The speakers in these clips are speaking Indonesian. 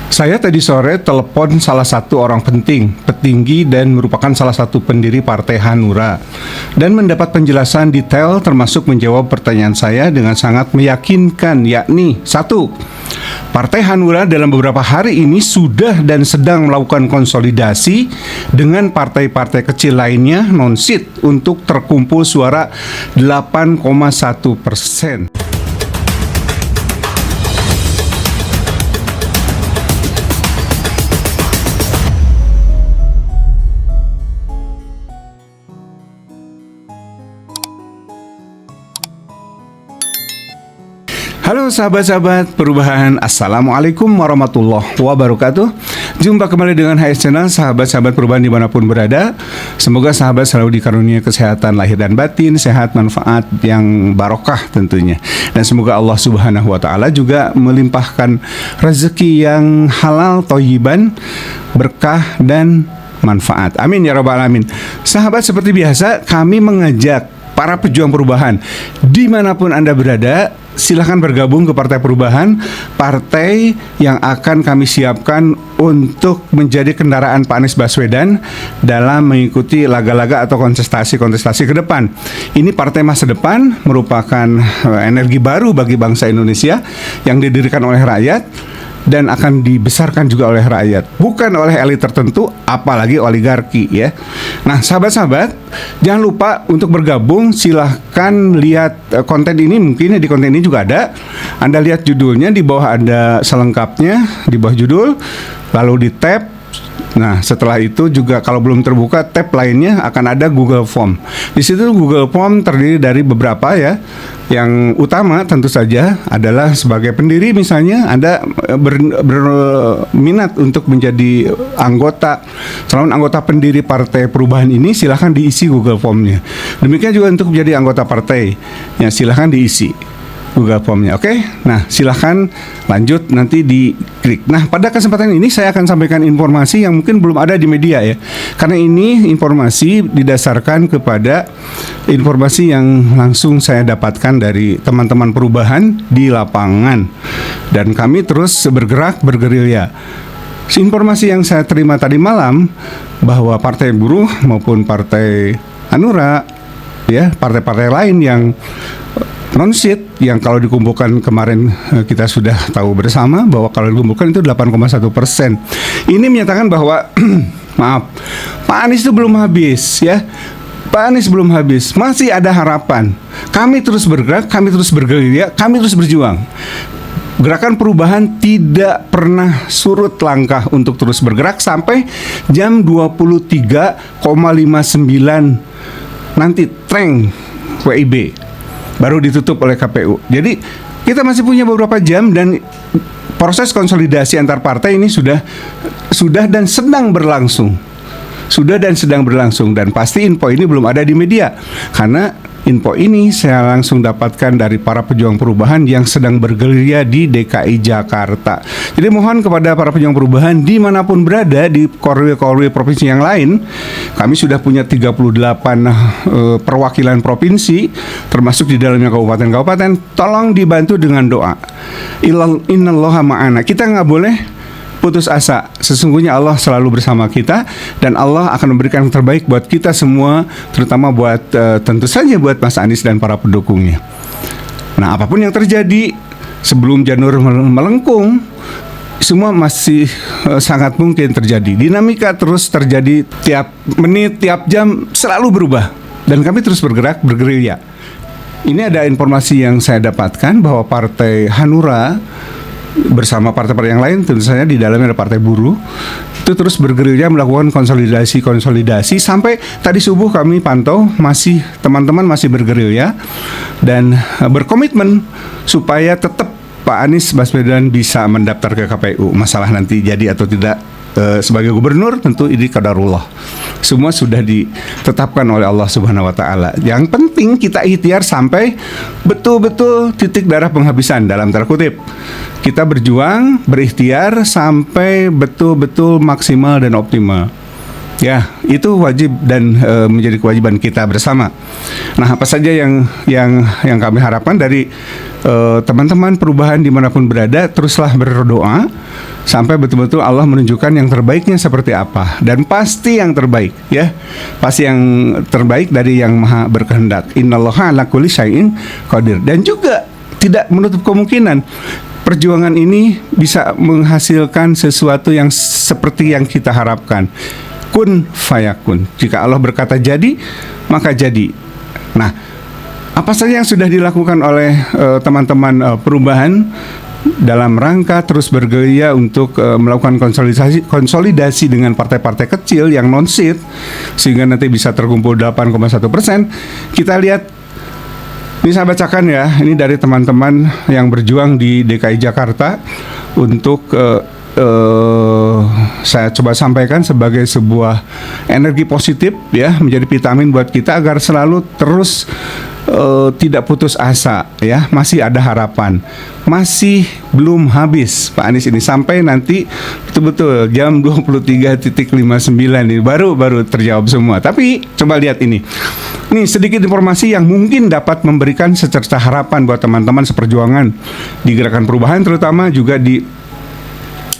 Saya tadi sore telepon salah satu orang penting, petinggi dan merupakan salah satu pendiri Partai Hanura, dan mendapat penjelasan detail termasuk menjawab pertanyaan saya dengan sangat meyakinkan, yakni satu, Partai Hanura dalam beberapa hari ini sudah dan sedang melakukan konsolidasi dengan partai-partai kecil lainnya non-seat untuk terkumpul suara 8,1%. Halo sahabat-sahabat perubahan, Assalamualaikum warahmatullahi wabarakatuh. Jumpa kembali dengan HS Channel, sahabat-sahabat perubahan dimanapun berada. Semoga sahabat selalu dikarunia kesehatan lahir dan batin, sehat, manfaat yang barokah tentunya. Dan semoga Allah subhanahu wa ta'ala juga melimpahkan rezeki yang halal, thayyiban, berkah dan manfaat. Amin ya rabbal alamin. Sahabat, seperti biasa kami mengajak para pejuang perubahan dimanapun Anda berada, silahkan bergabung ke Partai Perubahan, partai yang akan kami siapkan untuk menjadi kendaraan Pak Anies Baswedan dalam mengikuti laga-laga atau kontestasi-kontestasi ke depan. Ini partai masa depan, merupakan energi baru bagi bangsa Indonesia yang didirikan oleh rakyat dan akan dibesarkan juga oleh rakyat, bukan oleh elit tertentu, apalagi oligarki ya. Nah sahabat-sahabat, jangan lupa untuk bergabung. Silahkan lihat konten ini, mungkin di konten ini juga ada. Anda lihat judulnya, di bawah ada selengkapnya, di bawah judul, lalu di tab. Nah, setelah itu juga kalau belum terbuka tab lainnya akan ada Google Form. Di situ Google Form terdiri dari beberapa ya. Yang utama tentu saja adalah sebagai pendiri, misalnya Anda berminat untuk menjadi calon anggota pendiri Partai Perubahan ini, silahkan diisi Google Form-nya. Demikian juga untuk menjadi anggota partai, ya silahkan diisi Google Form-nya. Oke, nah silahkan lanjut nanti diklik. Nah pada kesempatan ini saya akan sampaikan informasi yang mungkin belum ada di media ya, karena ini informasi didasarkan kepada informasi yang langsung saya dapatkan dari teman-teman perubahan di lapangan, dan kami terus bergerilya. Informasi yang saya terima tadi malam bahwa Partai Buruh maupun Partai Hanura, ya partai-partai lain yang non-seat yang kalau dikumpulkan kemarin kita sudah tahu bersama bahwa kalau dikumpulkan itu 8,1%. Ini menyatakan bahwa maaf, Pak Anies itu belum habis ya. Pak Anies belum habis, masih ada harapan. Kami terus bergerak, kami terus bergerilya, kami terus berjuang. Gerakan perubahan tidak pernah surut langkah untuk terus bergerak sampai jam 23,59 nanti treng WIB baru ditutup oleh KPU. Jadi kita masih punya beberapa jam, dan proses konsolidasi antar partai ini sudah dan sedang berlangsung. Dan pasti info ini belum ada di media, karena info ini saya langsung dapatkan dari para pejuang perubahan yang sedang bergerilya di DKI Jakarta. Jadi mohon kepada para pejuang perubahan dimanapun berada di korwil-korwil provinsi yang lain, kami sudah punya 38 perwakilan provinsi, termasuk di dalamnya kabupaten-kabupaten. Tolong dibantu dengan doa. Innallaha ma'ana. Kita nggak boleh putus asa. Sesungguhnya Allah selalu bersama kita, dan Allah akan memberikan yang terbaik buat kita semua, terutama buat tentu saja buat Mas Anies dan para pendukungnya. Nah, apapun yang terjadi sebelum janur melengkung, semua masih sangat mungkin terjadi. Dinamika terus terjadi tiap menit, tiap jam, selalu berubah, dan kami terus bergerilya. Ini ada informasi yang saya dapatkan bahwa Partai Hanura bersama partai-partai yang lain, tentu saja di dalamnya ada Partai Buruh, itu terus bergerilya melakukan konsolidasi sampai tadi subuh kami pantau teman-teman masih bergerilya dan berkomitmen supaya tetap Pak Anies Baswedan bisa mendaftar ke KPU. Masalah nanti jadi atau tidak sebagai gubernur, tentu ini qadarullah. Semua sudah ditetapkan oleh Allah Subhanahu wa taala. Yang penting kita ikhtiar sampai betul-betul titik darah penghabisan dalam tanda kutip. Kita berjuang, berikhtiar sampai betul-betul maksimal dan optimal. Ya, Itu wajib dan menjadi kewajiban kita bersama. Nah, apa saja yang kami harapkan dari teman-teman perubahan dimanapun berada, teruslah berdoa sampai betul-betul Allah menunjukkan yang terbaiknya seperti apa, dan pasti yang terbaik, ya, pasti yang terbaik dari yang maha berkehendak. Innallaha ala kulli syai'in qadir. Dan juga tidak menutup kemungkinan perjuangan ini bisa menghasilkan sesuatu yang seperti yang kita harapkan. Kun fayakun. Jika Allah berkata jadi, maka jadi. Nah, apa saja yang sudah dilakukan oleh teman-teman perubahan dalam rangka terus bergerilya untuk melakukan konsolidasi dengan partai-partai kecil yang non-seat sehingga nanti bisa terkumpul 8,1%. Kita lihat, ini saya bacakan ya, ini dari teman-teman yang berjuang di DKI Jakarta untuk saya coba sampaikan sebagai sebuah energi positif, ya, menjadi vitamin buat kita agar selalu terus tidak putus asa, ya. Masih ada harapan, masih belum habis Pak Anies ini, sampai nanti betul-betul jam 23.59 ini baru terjawab semua. Tapi coba lihat ini sedikit informasi yang mungkin dapat memberikan secerca harapan buat teman-teman seperjuangan di gerakan perubahan, terutama juga di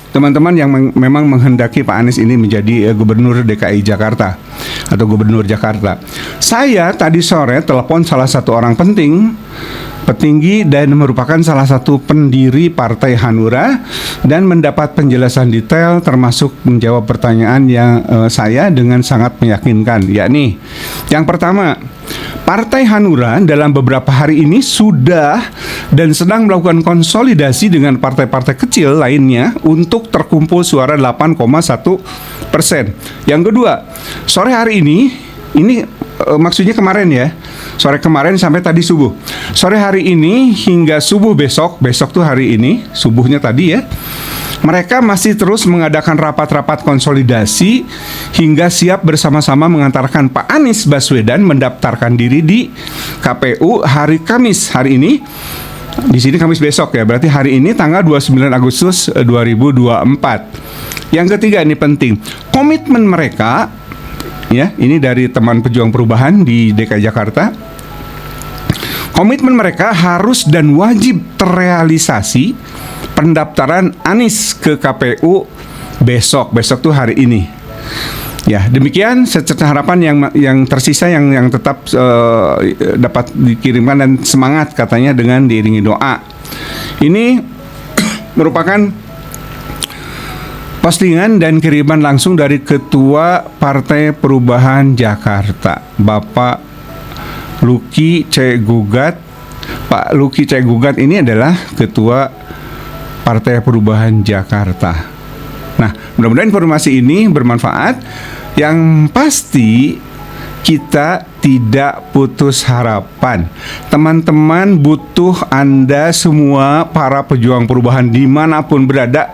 teman-teman yang memang menghendaki Pak Anies ini menjadi gubernur DKI Jakarta atau gubernur Jakarta. Saya tadi sore telepon salah satu orang petinggi dan merupakan salah satu pendiri Partai Hanura, dan mendapat penjelasan detail termasuk menjawab pertanyaan yang saya dengan sangat meyakinkan, yakni yang pertama, Partai Hanura dalam beberapa hari ini sudah dan sedang melakukan konsolidasi dengan partai-partai kecil lainnya untuk terkumpul suara 8,1%. Yang kedua, sore hari ini maksudnya kemarin ya, sore kemarin sampai tadi subuh. Sore hari ini hingga subuh besok tuh hari ini, subuhnya tadi ya, mereka masih terus mengadakan rapat-rapat konsolidasi hingga siap bersama-sama mengantarkan Pak Anies Baswedan mendaftarkan diri di KPU hari Kamis. Hari ini, di sini Kamis besok ya, berarti hari ini tanggal 29 Agustus 2024. Yang ketiga, ini penting, komitmen mereka, ya, ini dari teman pejuang perubahan di DKI Jakarta. Komitmen mereka harus dan wajib terrealisasi pendaftaran Anies ke KPU besok tuh hari ini. Ya, demikian secerca harapan yang tersisa yang tetap dapat dikirimkan, dan semangat katanya dengan diiringi doa. Ini merupakan postingan dan kiriman langsung dari Ketua Partai Perubahan Jakarta, Bapak Luki C. Gugat. Pak Luki C. Gugat ini adalah Ketua Partai Perubahan Jakarta. Nah, mudah-mudahan informasi ini bermanfaat. Yang pasti kita tidak putus harapan. Teman-teman butuh Anda semua, para pejuang perubahan dimanapun berada,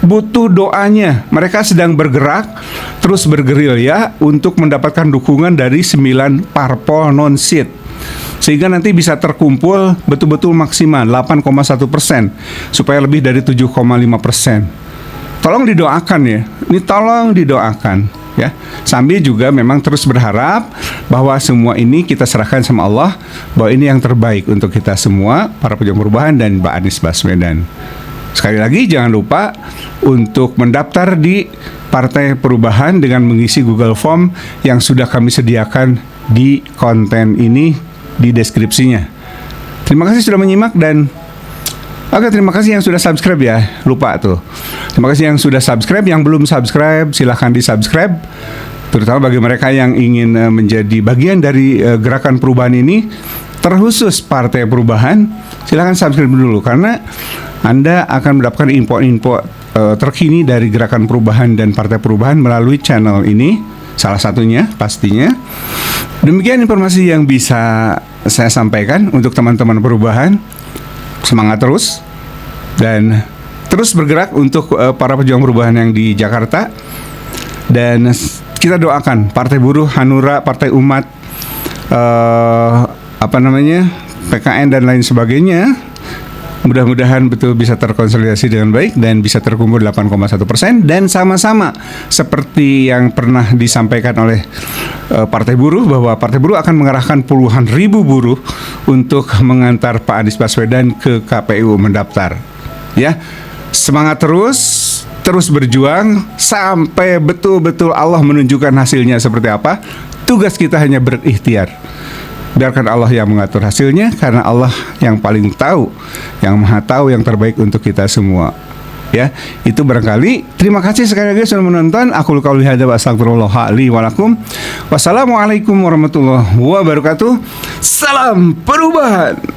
butuh doanya. Mereka sedang bergerak, terus bergerilya untuk mendapatkan dukungan dari 9 parpol non-seat, sehingga nanti bisa terkumpul betul-betul maksimal 8,1%, supaya lebih dari 7,5%. Tolong didoakan ya, ini tolong didoakan ya. Sambil juga memang terus berharap bahwa semua ini kita serahkan sama Allah, bahwa ini yang terbaik untuk kita semua, para pejuang perubahan dan Pak Anies Baswedan. Sekali lagi jangan lupa untuk mendaftar di Partai Perubahan dengan mengisi Google Form yang sudah kami sediakan di konten ini di deskripsinya. Terima kasih sudah menyimak, dan terima kasih yang sudah subscribe ya. Lupa tuh. Terima kasih yang sudah subscribe. Yang belum subscribe, silahkan di-subscribe. Terutama bagi mereka yang ingin menjadi bagian dari gerakan perubahan ini, terkhusus Partai Perubahan, silahkan subscribe dulu, karena Anda akan mendapatkan info-info terkini dari gerakan perubahan dan Partai Perubahan melalui channel ini, salah satunya pastinya. Demikian informasi yang bisa saya sampaikan untuk teman-teman perubahan. Semangat terus dan terus bergerak untuk para pejuang perubahan yang di Jakarta, dan kita doakan Partai Buruh, Hanura, Partai Umat, PKN dan lain sebagainya Mudah-mudahan betul bisa terkonsolidasi dengan baik dan bisa terkumpul 8,1%, dan sama-sama seperti yang pernah disampaikan oleh Partai Buruh, bahwa Partai Buruh akan mengerahkan puluhan ribu buruh untuk mengantar Pak Anies Baswedan ke KPU mendaftar. Ya, semangat terus berjuang sampai betul-betul Allah menunjukkan hasilnya seperti apa. Tugas kita hanya berikhtiar. Biarkan Allah yang mengatur hasilnya, karena Allah yang paling tahu, yang maha tahu yang terbaik untuk kita semua. Ya, itu barangkali. Terima kasih sekali lagi sudah menonton. Aku qauli hadza wa astaghfirullah li wa lakum. Wassalamualaikum warahmatullahi wabarakatuh. Salam perubahan.